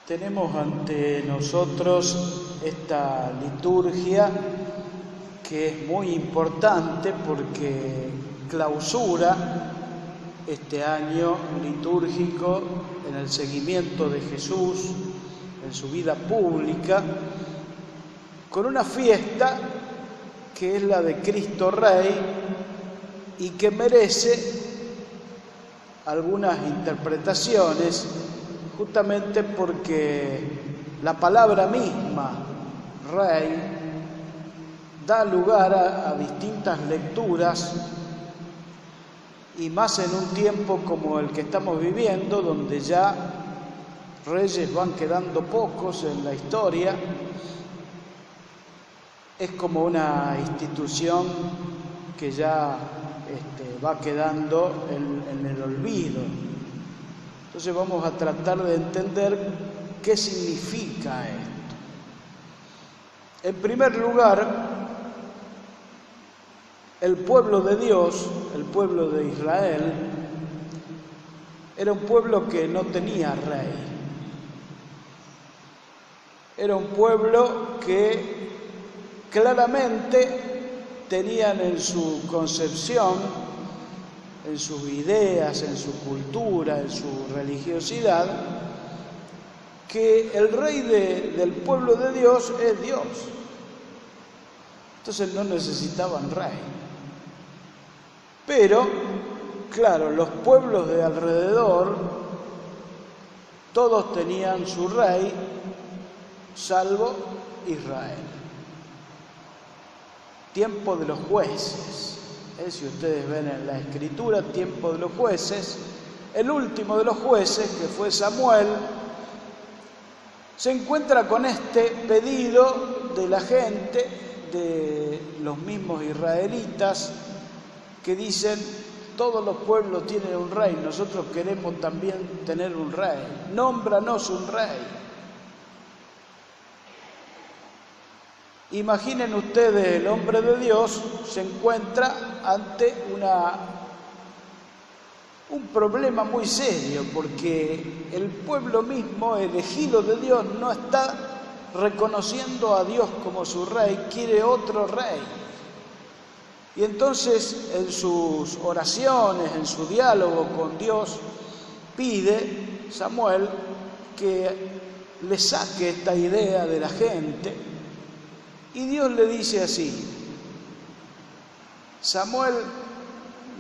Tenemos ante nosotros esta liturgia que es muy importante porque clausura este año litúrgico en el seguimiento de Jesús, en su vida pública, con una fiesta que es la de Cristo Rey y que merece algunas interpretaciones, justamente porque la palabra misma, Rey, da lugar a distintas lecturas, y más en un tiempo como el que estamos viviendo, donde ya reyes van quedando pocos en la historia. Es como una institución que ya va quedando en el olvido. Entonces vamos a tratar de entender qué significa esto. En primer lugar, el pueblo de Dios, el pueblo de Israel, era un pueblo que no tenía rey. Era un pueblo que claramente tenían en su concepción, en sus ideas, en su cultura, en su religiosidad, que el rey del pueblo de Dios es Dios. Entonces no necesitaban rey. Pero, claro, los pueblos de alrededor, todos tenían su rey, salvo Israel. Tiempo de los jueces. Si ustedes ven en la Escritura, tiempo de los jueces, el último de los jueces, que fue Samuel, se encuentra con este pedido de la gente, de los mismos israelitas, que dicen: todos los pueblos tienen un rey, nosotros queremos también tener un rey, nómbranos un rey. Imaginen ustedes, el hombre de Dios se encuentra ante un problema muy serio, porque el pueblo mismo, elegido de Dios, no está reconociendo a Dios como su rey, quiere otro rey. Y entonces en sus oraciones, en su diálogo con Dios, pide Samuel que le saque esta idea de la gente. Y Dios le dice así: Samuel,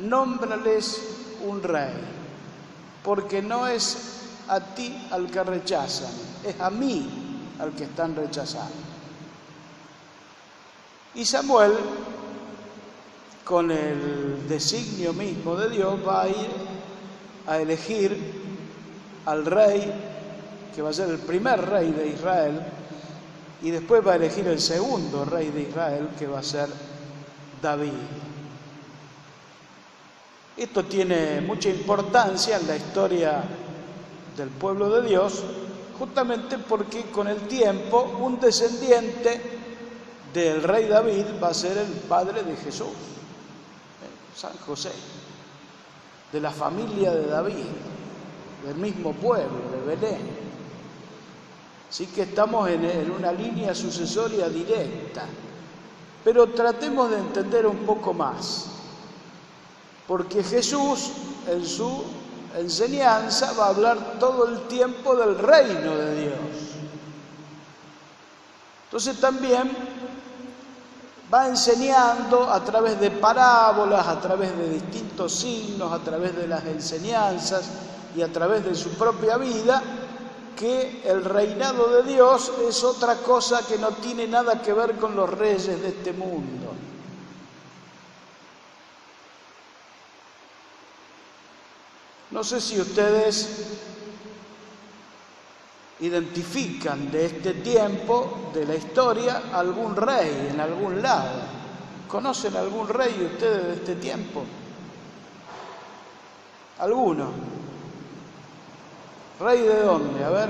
nómbrales un rey, porque no es a ti al que rechazan, es a mí al que están rechazando. Y Samuel, con el designio mismo de Dios, va a ir a elegir al rey, que va a ser el primer rey de Israel, y después va a elegir el segundo rey de Israel, que va a ser David. Esto tiene mucha importancia en la historia del pueblo de Dios, justamente porque con el tiempo un descendiente del rey David va a ser el padre de Jesús, San José, de la familia de David, del mismo pueblo, de Belén. Así que estamos en una línea sucesoria directa, pero tratemos de entender un poco más, porque Jesús en su enseñanza va a hablar todo el tiempo del reino de Dios. Entonces también va enseñando a través de parábolas, a través de distintos signos, a través de las enseñanzas y a través de su propia vida, que el reinado de Dios es otra cosa que no tiene nada que ver con los reyes de este mundo. No sé si ustedes identifican de este tiempo de la historia algún rey en algún lado. ¿Conocen algún rey ustedes de este tiempo? ¿Alguno? ¿Rey de dónde? A ver.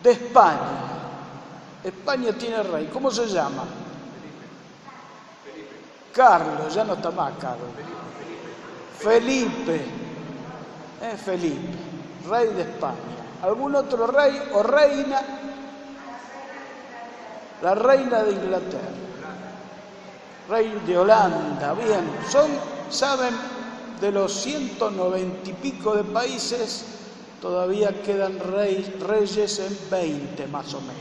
De España. España tiene rey. ¿Cómo se llama? Carlos, ya no está más Carlos. Felipe. Felipe. rey de España. ¿Algún otro rey o reina? La reina de Inglaterra. Rey de Holanda, bien. Saben, de los 190 y pico de países, todavía quedan reyes en 20 más o menos.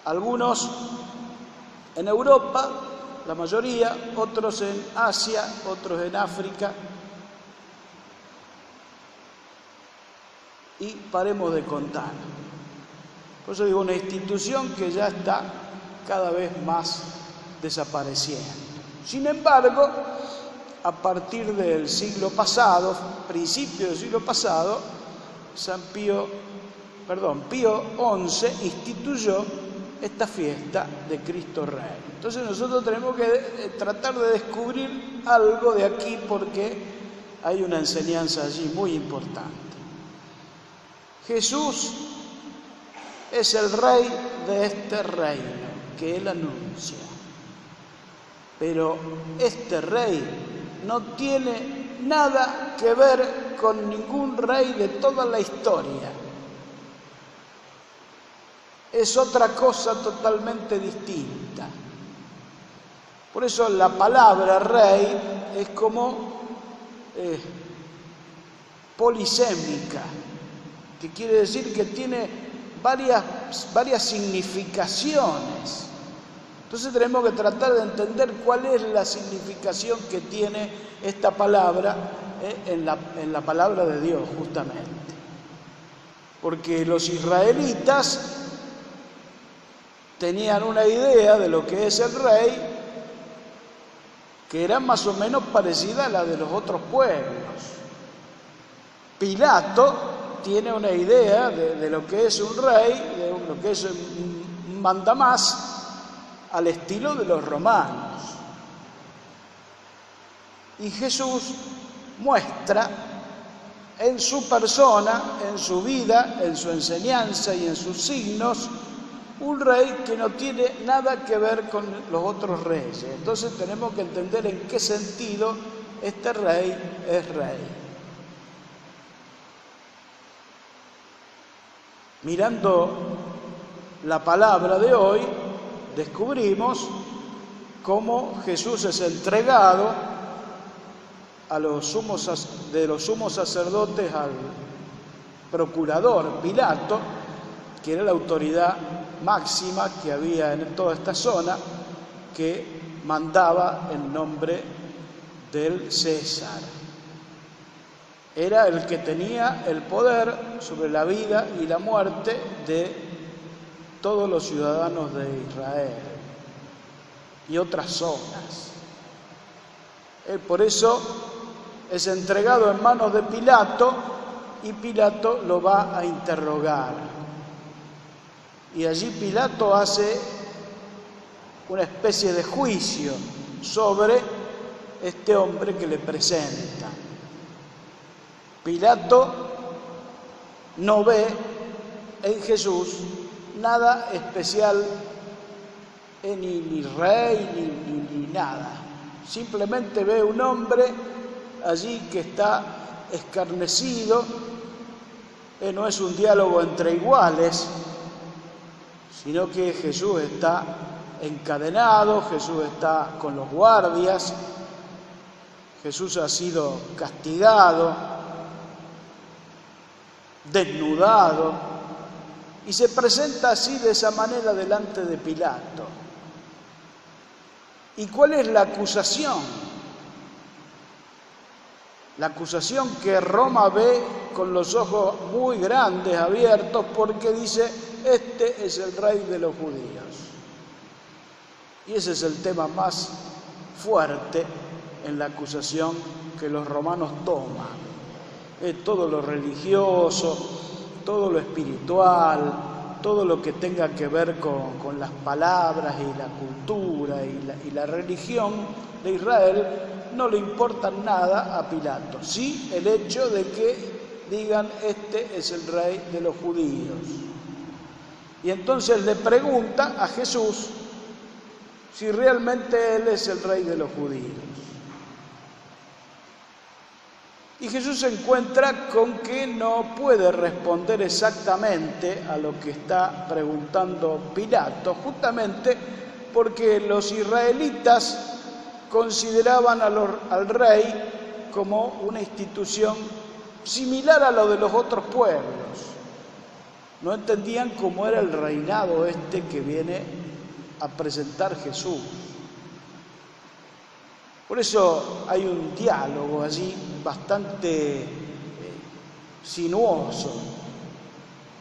Algunos en Europa, la mayoría, otros en Asia, otros en África. Y paremos de contar. Por eso digo, una institución que ya está cada vez más desapareciendo. Sin embargo, a partir del siglo pasado, principio del siglo pasado, Pío XI instituyó esta fiesta de Cristo Rey. Entonces nosotros tenemos que tratar de descubrir algo de aquí porque hay una enseñanza allí muy importante. Jesús es el rey de este reino que él anuncia. Pero este rey no tiene nada que ver con ningún rey de toda la historia. Es otra cosa totalmente distinta. Por eso la palabra rey es como polisémica, que quiere decir que tiene varias significaciones. Entonces tenemos que tratar de entender cuál es la significación que tiene esta palabra en la palabra de Dios, justamente. Porque los israelitas tenían una idea de lo que es el rey que era más o menos parecida a la de los otros pueblos. Pilato tiene una idea de lo que es un rey, de lo que es un mandamás, al estilo de los romanos. Y Jesús muestra en su persona, en su vida, en su enseñanza y en sus signos, un rey que no tiene nada que ver con los otros reyes. Entonces tenemos que entender en qué sentido este rey es rey. Mirando la palabra de hoy, descubrimos cómo Jesús es entregado de los sumos sacerdotes al procurador Pilato, que era la autoridad máxima que había en toda esta zona, que mandaba en nombre del César. Era el que tenía el poder sobre la vida y la muerte de todos los ciudadanos de Israel y otras zonas. Por eso es entregado en manos de Pilato y Pilato lo va a interrogar. Y allí Pilato hace una especie de juicio sobre este hombre que le presenta. Pilato no ve en Jesús nada especial, ni rey, ni nada. Simplemente ve un hombre allí que está escarnecido. No es un diálogo entre iguales, sino que Jesús está encadenado, Jesús está con los guardias, Jesús ha sido castigado, desnudado, y se presenta así, de esa manera, delante de Pilato. ¿Y cuál es la acusación? La acusación que Roma ve con los ojos muy grandes, abiertos, porque dice: este es el rey de los judíos. Y ese es el tema más fuerte en la acusación que los romanos toman. Todo lo religioso, todo lo espiritual, todo lo que tenga que ver con las palabras y la cultura y la religión de Israel, no le importa nada a Pilato. Sí, el hecho de que digan: este es el rey de los judíos. Y entonces le pregunta a Jesús si realmente él es el rey de los judíos. Y Jesús se encuentra con que no puede responder exactamente a lo que está preguntando Pilato, justamente porque los israelitas consideraban al rey como una institución similar a lo de los otros pueblos. No entendían cómo era el reinado que viene a presentar Jesús. Por eso hay un diálogo allí bastante sinuoso,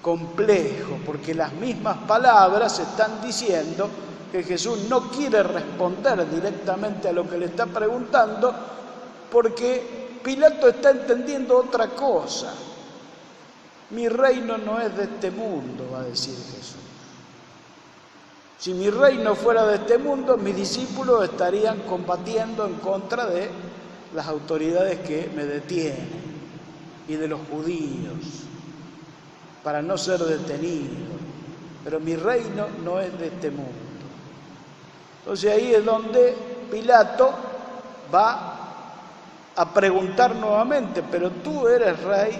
complejo, porque las mismas palabras están diciendo que Jesús no quiere responder directamente a lo que le está preguntando, porque Pilato está entendiendo otra cosa. Mi reino no es de este mundo, va a decir Jesús. Si mi reino fuera de este mundo, mis discípulos estarían combatiendo en contra de las autoridades que me detienen y de los judíos para no ser detenido. Pero mi reino no es de este mundo. Entonces ahí es donde Pilato va a preguntar nuevamente, ¿pero tú eres rey?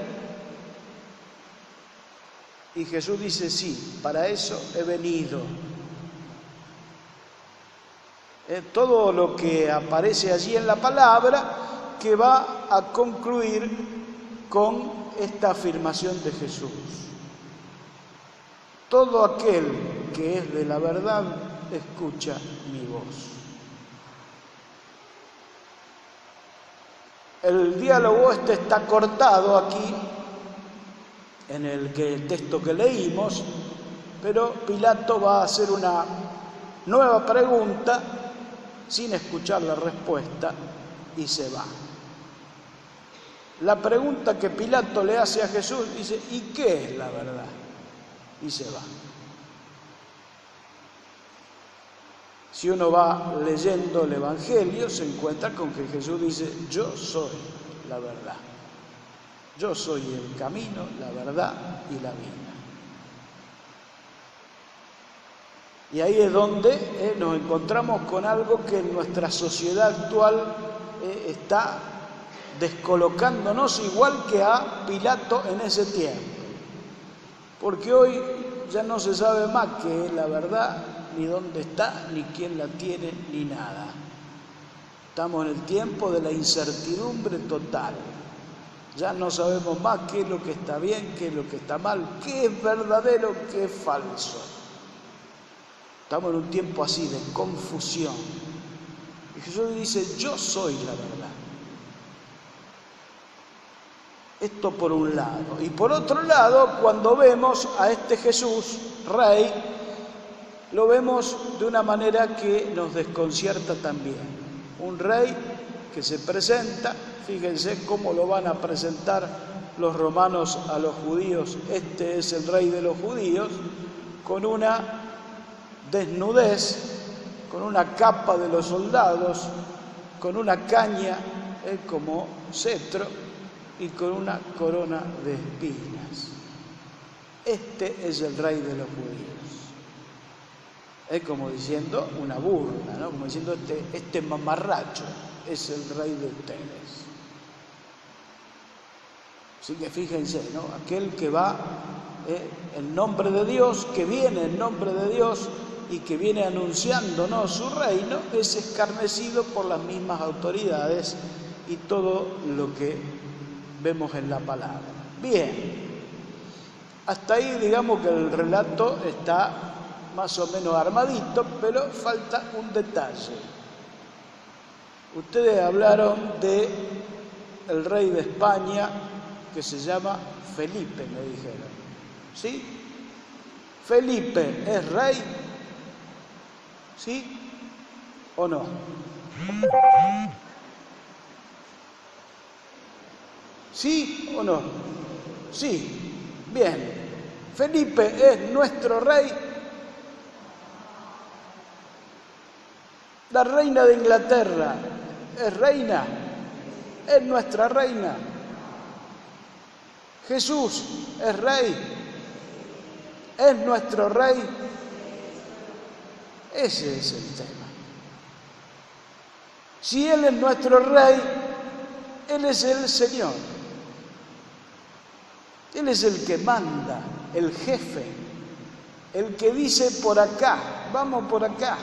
Y Jesús dice, sí, para eso he venido. Todo lo que aparece allí en la palabra que va a concluir con esta afirmación de Jesús. Todo aquel que es de la verdad escucha mi voz. El diálogo está cortado aquí en el texto que leímos, pero Pilato va a hacer una nueva pregunta sin escuchar la respuesta y se va. La pregunta que Pilato le hace a Jesús dice, ¿y qué es la verdad? Y se va. Si uno va leyendo el Evangelio, se encuentra con que Jesús dice, yo soy la verdad. Yo soy el camino, la verdad y la vida. Y ahí es donde nos encontramos con algo que en nuestra sociedad actual está descolocándonos igual que a Pilato en ese tiempo. Porque hoy ya no se sabe más qué es la verdad, ni dónde está, ni quién la tiene, ni nada. Estamos en el tiempo de la incertidumbre total. Ya no sabemos más qué es lo que está bien, qué es lo que está mal, qué es verdadero, qué es falso. Estamos en un tiempo así de confusión. Y Jesús dice, yo soy la verdad. Esto por un lado. Y por otro lado, cuando vemos a este Jesús, rey, lo vemos de una manera que nos desconcierta también. Un rey que se presenta, fíjense cómo lo van a presentar los romanos a los judíos, este es el rey de los judíos, con una desnudez, con una capa de los soldados, con una caña como cetro y con una corona de espinas. Este es el rey de los judíos. Es como diciendo una burla, ¿no? Como diciendo este mamarracho es el rey de ustedes. Así que fíjense, ¿no? Aquel que va en nombre de Dios, que viene en nombre de Dios y que viene anunciándonos su reino, es escarnecido por las mismas autoridades y todo lo que vemos en la palabra. Bien, hasta ahí digamos que el relato está más o menos armadito, pero falta un detalle. Ustedes hablaron de el rey de España que se llama Felipe, me dijeron. ¿Sí? ¿Felipe es rey? ¿Sí o no? ¿Sí o no? Sí. Bien. ¿Felipe es nuestro rey? La reina de Inglaterra es reina, es nuestra reina. Jesús es rey, es nuestro rey. Ese es el tema. Si Él es nuestro rey, Él es el Señor. Él es el que manda, el jefe, el que dice por acá, vamos por acá.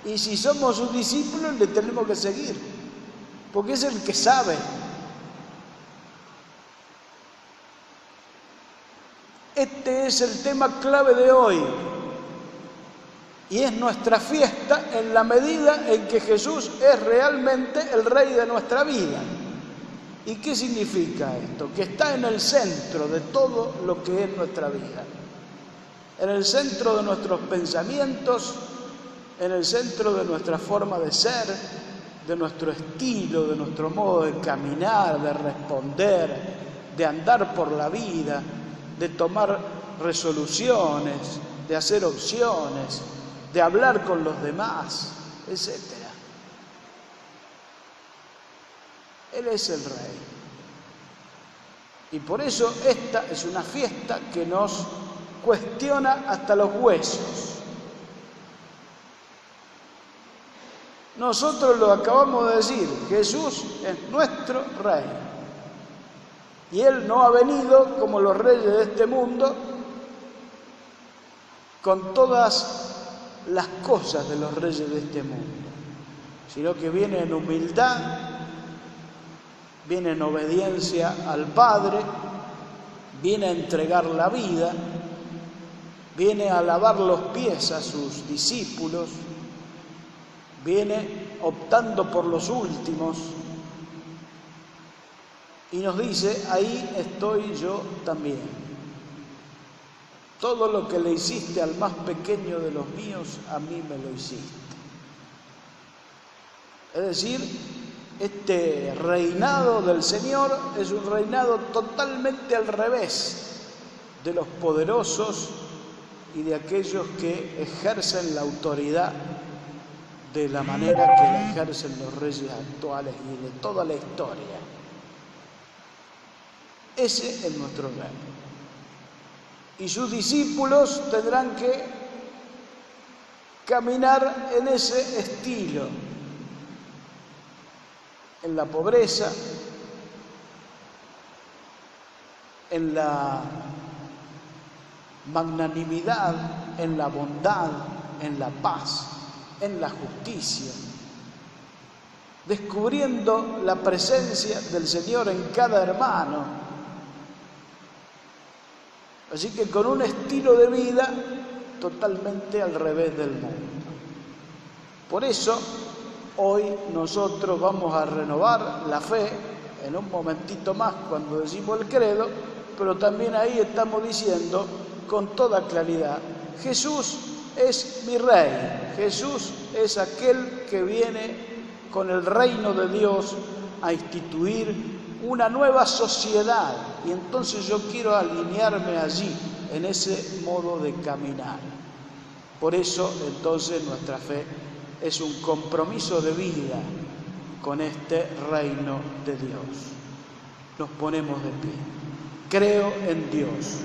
Y si somos sus discípulos le tenemos que seguir, porque es el que sabe. Este es el tema clave de hoy. Y es nuestra fiesta en la medida en que Jesús es realmente el Rey de nuestra vida. ¿Y qué significa esto? Que está en el centro de todo lo que es nuestra vida. En el centro de nuestros pensamientos, en el centro de nuestra forma de ser, de nuestro estilo, de nuestro modo de caminar, de responder, de andar por la vida, de tomar resoluciones, de hacer opciones, de hablar con los demás, etc. Él es el Rey. Y por eso esta es una fiesta que nos cuestiona hasta los huesos. Nosotros lo acabamos de decir, Jesús es nuestro Rey. Y Él no ha venido como los reyes de este mundo con todas las cosas de los reyes de este mundo, sino que viene en humildad, viene en obediencia al Padre, viene a entregar la vida, viene a lavar los pies a sus discípulos, viene optando por los últimos y nos dice, ahí estoy yo también. Todo lo que le hiciste al más pequeño de los míos, a mí me lo hiciste. Es decir, este reinado del Señor es un reinado totalmente al revés de los poderosos y de aquellos que ejercen la autoridad de la manera que la ejercen los reyes actuales y de toda la historia. Ese es nuestro rey. Y sus discípulos tendrán que caminar en ese estilo, en la pobreza, en la magnanimidad, en la bondad, en la paz, en la justicia, descubriendo la presencia del Señor en cada hermano. Así que con un estilo de vida totalmente al revés del mundo. Por eso, hoy nosotros vamos a renovar la fe, en un momentito más cuando decimos el credo, pero también ahí estamos diciendo con toda claridad, Jesús es mi Rey, Jesús es aquel que viene con el reino de Dios a instituir una nueva sociedad, y entonces yo quiero alinearme allí, en ese modo de caminar. Por eso, entonces, nuestra fe es un compromiso de vida con este reino de Dios. Nos ponemos de pie. Creo en Dios,